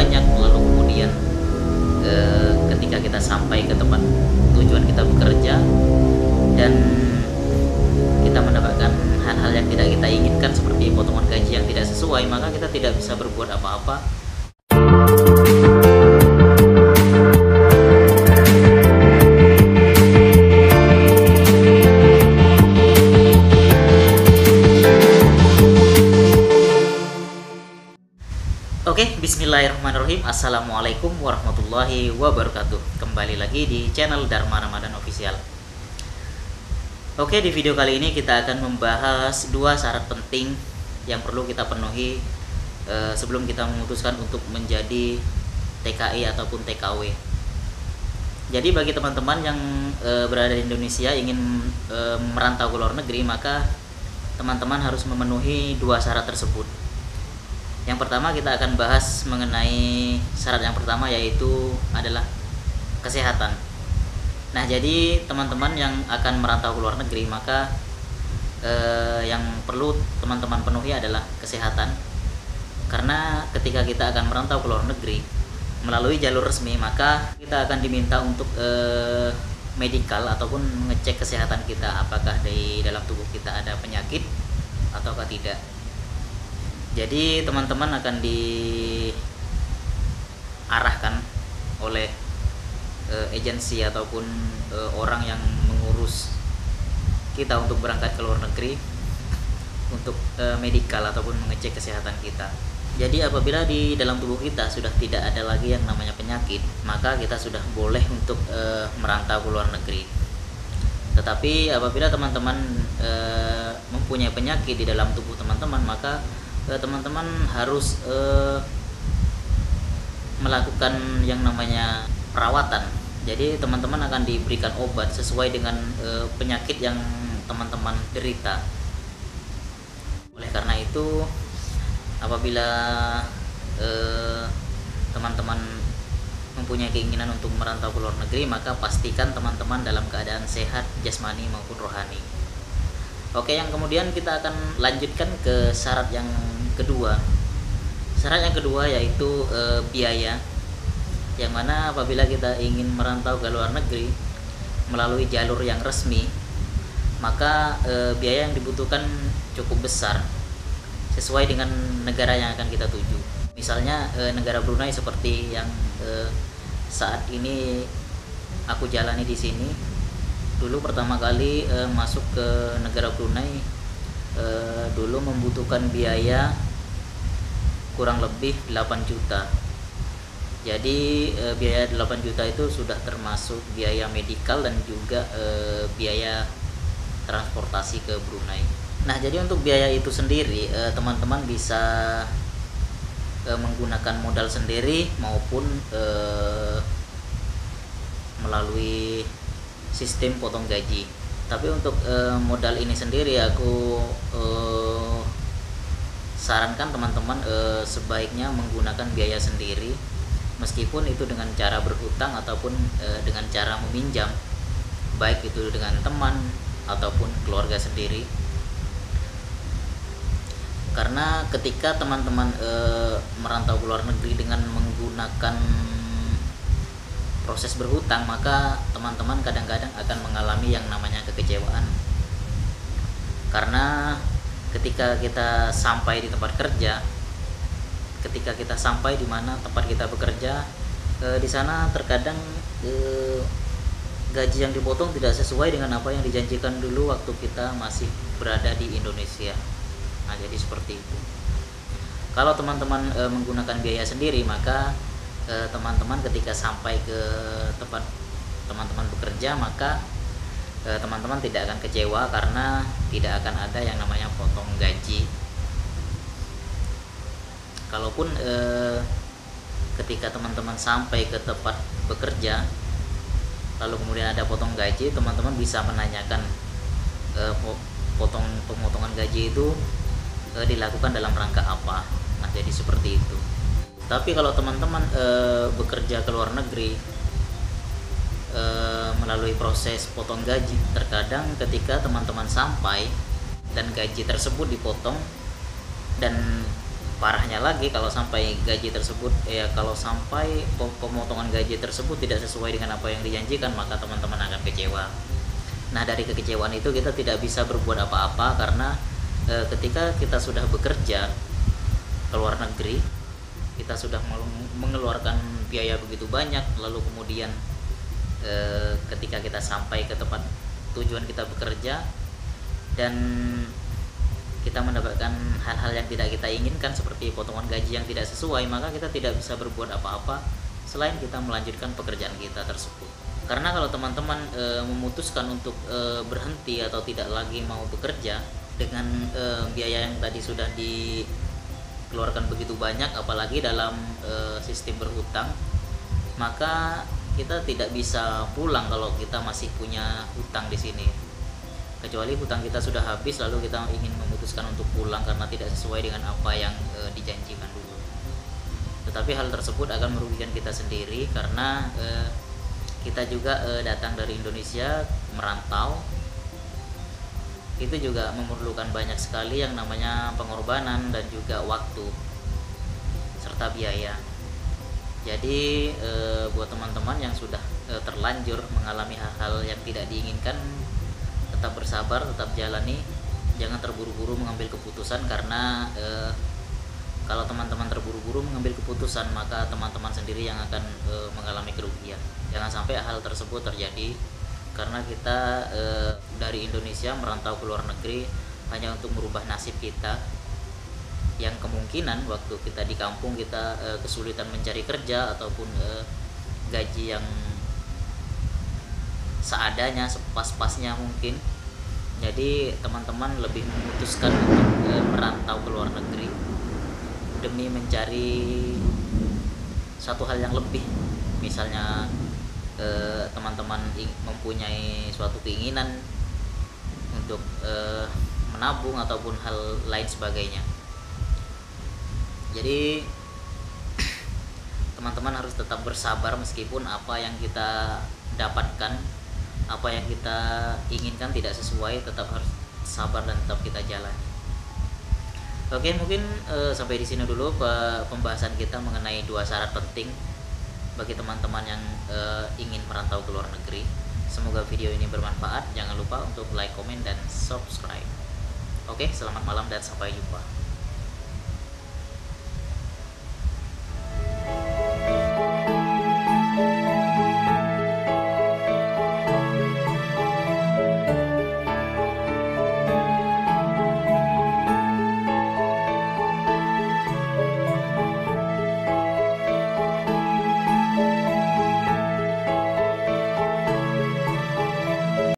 banyak, lalu kemudian ketika kita sampai ke tempat tujuan kita bekerja dan kita mendapatkan hal-hal yang tidak kita inginkan seperti potongan gaji yang tidak sesuai, maka kita tidak bisa berbuat apa-apa. Oke, bismillahirrahmanirrahim. Assalamualaikum warahmatullahi wabarakatuh. Kembali lagi di channel Dharma Ramadan Official. Oke, di video kali ini kita akan membahas dua syarat penting yang perlu kita penuhi sebelum kita memutuskan untuk menjadi TKI ataupun TKW. Jadi bagi teman-teman yang berada di Indonesia ingin merantau ke luar negeri, maka teman-teman harus memenuhi dua syarat tersebut. Yang pertama kita akan bahas mengenai syarat yang pertama, yaitu adalah kesehatan. Nah, jadi teman-teman yang akan merantau ke luar negeri, maka yang perlu teman-teman penuhi adalah kesehatan. Karena ketika kita akan merantau ke luar negeri melalui jalur resmi, maka kita akan diminta untuk medikal ataupun mengecek kesehatan kita, apakah di dalam tubuh kita ada penyakit ataukah tidak. Jadi teman-teman akan diarahkan oleh agensi ataupun orang yang mengurus kita untuk berangkat ke luar negeri untuk medikal ataupun mengecek kesehatan kita. Jadi apabila di dalam tubuh kita sudah tidak ada lagi yang namanya penyakit, maka kita sudah boleh untuk merantau ke luar negeri. Tetapi apabila teman-teman mempunyai penyakit di dalam tubuh teman-teman, maka teman-teman harus melakukan yang namanya perawatan. Jadi teman-teman akan diberikan obat sesuai dengan penyakit yang teman-teman derita. Oleh karena itu, apabila teman-teman mempunyai keinginan untuk merantau ke luar negeri, maka pastikan teman-teman dalam keadaan sehat jasmani maupun rohani. Oke, yang kemudian kita akan lanjutkan ke syarat yang kedua. Syarat yang kedua yaitu biaya, yang mana apabila kita ingin merantau ke luar negeri melalui jalur yang resmi, maka biaya yang dibutuhkan cukup besar sesuai dengan negara yang akan kita tuju. Misalnya negara Brunei seperti yang saat ini aku jalani di sini. Dulu pertama kali masuk ke negara Brunei, dulu membutuhkan biaya kurang lebih 8 juta. Jadi biaya 8 juta itu sudah termasuk biaya medikal dan juga biaya transportasi ke Brunei. Nah, jadi untuk biaya itu sendiri teman-teman bisa menggunakan modal sendiri maupun melalui sistem potong gaji. Tapi untuk modal ini sendiri aku sarankan teman-teman sebaiknya menggunakan biaya sendiri, meskipun itu dengan cara berhutang ataupun dengan cara meminjam, baik itu dengan teman ataupun keluarga sendiri. Karena ketika teman-teman merantau ke luar negeri dengan menggunakan proses berhutang, maka teman-teman kadang-kadang akan mengalami yang namanya kekecewaan. Karena ketika kita sampai di tempat kerja, ketika kita sampai di mana tempat kita bekerja, di sana terkadang gaji yang dipotong tidak sesuai dengan apa yang dijanjikan dulu waktu kita masih berada di Indonesia. Nah, jadi seperti itu. Kalau teman-teman menggunakan biaya sendiri, maka teman-teman ketika sampai ke tempat teman-teman bekerja, maka teman-teman tidak akan kecewa karena tidak akan ada yang namanya potong gaji. Kalaupun ketika teman-teman sampai ke tempat bekerja lalu kemudian ada potong gaji, teman-teman bisa menanyakan pemotongan gaji itu dilakukan dalam rangka apa. Nah, jadi seperti itu. Tapi kalau teman-teman bekerja ke luar negeri melalui proses potong gaji, terkadang ketika teman-teman sampai dan gaji tersebut dipotong dan parahnya lagi kalau sampai gaji tersebut kalau sampai pemotongan gaji tersebut tidak sesuai dengan apa yang dijanjikan, maka teman-teman akan kecewa. Nah, dari kekecewaan itu kita tidak bisa berbuat apa-apa, karena ketika kita sudah bekerja ke luar negeri, kita sudah mengeluarkan biaya begitu banyak, lalu kemudian ketika kita sampai ke tempat tujuan kita bekerja dan kita mendapatkan hal-hal yang tidak kita inginkan seperti potongan gaji yang tidak sesuai, maka kita tidak bisa berbuat apa-apa selain kita melanjutkan pekerjaan kita tersebut. Karena kalau teman-teman memutuskan untuk berhenti atau tidak lagi mau bekerja dengan biaya yang tadi sudah dikeluarkan begitu banyak, apalagi dalam sistem berhutang, maka kita tidak bisa pulang kalau kita masih punya hutang di sini. Kecuali hutang kita sudah habis lalu kita ingin memutuskan untuk pulang karena tidak sesuai dengan apa yang dijanjikan dulu. Tetapi hal tersebut akan merugikan kita sendiri, karena kita juga datang dari Indonesia merantau, itu juga memerlukan banyak sekali yang namanya pengorbanan dan juga waktu serta biaya. Jadi buat teman-teman yang sudah terlanjur mengalami hal-hal yang tidak diinginkan, tetap bersabar, tetap jalani, jangan terburu-buru mengambil keputusan, karena kalau teman-teman terburu-buru mengambil keputusan, maka teman-teman sendiri yang akan mengalami kerugian. Jangan sampai hal tersebut terjadi, karena kita dari Indonesia merantau ke luar negeri hanya untuk merubah nasib kita, yang kemungkinan waktu kita di kampung kita kesulitan mencari kerja ataupun gaji yang seadanya, sepas-pasnya mungkin. Jadi teman-teman lebih memutuskan untuk merantau ke luar negeri demi mencari satu hal yang lebih. Misalnya teman-teman mempunyai suatu keinginan untuk menabung ataupun hal lain sebagainya. Jadi teman-teman harus tetap bersabar, meskipun apa yang kita dapatkan, apa yang kita inginkan tidak sesuai, tetap harus sabar dan tetap kita jalani. Oke, mungkin sampai di sini dulu pembahasan kita mengenai 2 syarat penting bagi teman-teman yang ingin merantau ke luar negeri. Semoga video ini bermanfaat. Jangan lupa untuk like, komen, dan subscribe. Oke, selamat malam dan sampai jumpa.